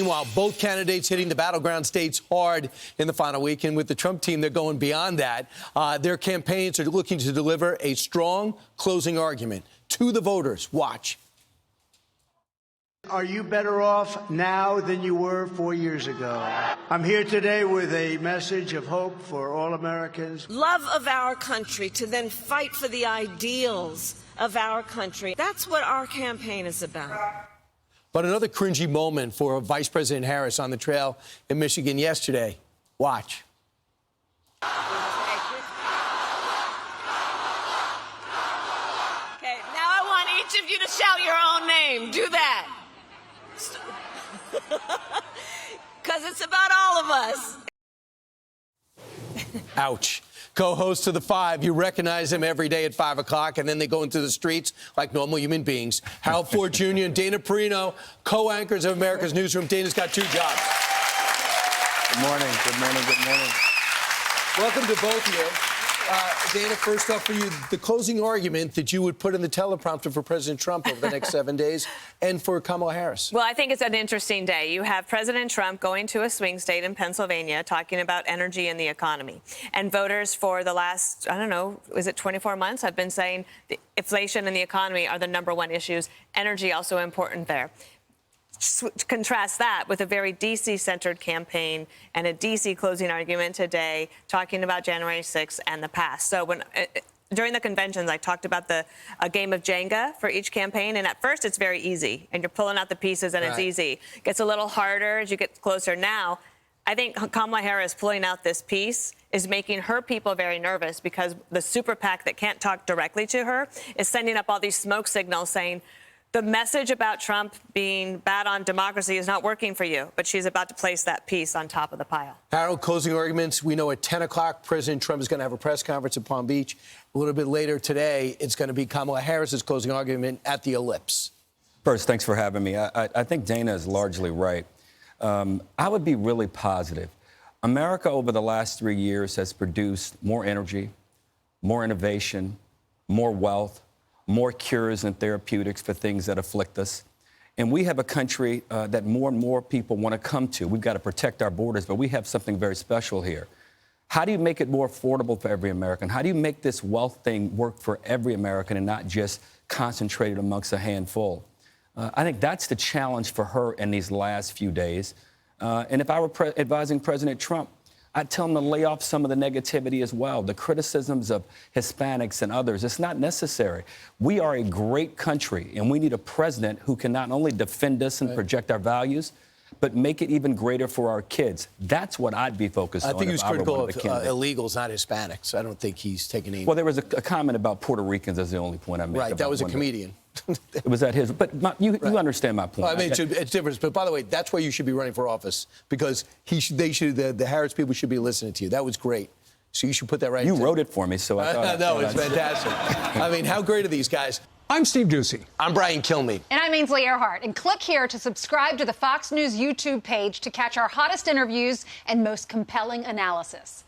Meanwhile, both candidates hitting the battleground states hard in the final week. And with the Trump team, they're going beyond that. Their campaigns are looking to deliver a strong closing argument to the voters. Watch. Are you better off now than you were 4 years ago? I'm here today with a message of hope for all Americans. Love of our country, to then fight for the ideals of our country. That's what our campaign is about. But another cringy moment for Vice President Harris on the trail in Michigan yesterday. Watch. Okay, now I want each of you to shout your own name. Do that. Because it's about all of us. Ouch. Co-host to the Five, you recognize them every day at 5 o'clock, and then they go into the streets like normal human beings. Harold Ford Jr. and Dana Perino, co-anchors of America's Newsroom. Dana's got 2 jobs. Good morning, good morning, good morning. Welcome to both of you. Dana, first off for you, the closing argument that you would put in the teleprompter for President Trump over the next 7 days and for Kamala Harris. Well, I think it's an interesting day. You have President Trump going to a swing state in Pennsylvania talking about energy and the economy. And voters for the last, I don't know, is it 24 months, have been saying the inflation and the economy are the #1 issues. Energy also important there. Contrast that with a very D.C.-centered campaign and a D.C. closing argument today talking about January 6th and the past. So during the conventions, I talked about a game of Jenga for each campaign, and at first it's very easy, and you're pulling out the pieces and it's easy. It gets a little harder as you get closer. Now, I think Kamala Harris pulling out this piece is making her people very nervous because the super PAC that can't talk directly to her is sending up all these smoke signals saying, the message about Trump being bad on democracy is not working for you, but she's about to place that piece on top of the pile. Harold, closing arguments. We know at 10 o'clock, President Trump is going to have a press conference in Palm Beach. A little bit later today, it's going to be Kamala Harris's closing argument at the Ellipse. First, thanks for having me. I think Dana is largely right. I would be really positive. America over the last 3 years has produced more energy, more innovation, more wealth, more cures and therapeutics for things that afflict us. And we have a country that more and more people want to come to. We've got to protect our borders, but we have something very special here. How do you make it more affordable for every American? How do you make this wealth thing work for every American and not just concentrated amongst a handful? I think that's the challenge for her in these last few days. And if I were advising President Trump, I'd tell him to lay off some of the negativity as well, the criticisms of Hispanics and others. It's not necessary. We are a great country, and we need a president who can not only defend us and project our values, but make it even greater for our kids. That's what I'd be focused on. I think he was critical of illegals, not Hispanics. I don't think he's taking any. Well, there was a comment about Puerto Ricans. That's the only point I made. Right, that was a comedian. It was at his. But you understand my point. Well, I mean, it's different. But by the way, that's why you should be running for office, because the Harris people should be listening to you. That was great. So you should put that right. You wrote it for me, so I thought. No, it's fantastic. I mean, how great are these guys? I'm Steve Doocy. I'm Brian Kilmeade. And I'm Ainsley Earhart. And click here to subscribe to the Fox News YouTube page to catch our hottest interviews and most compelling analysis.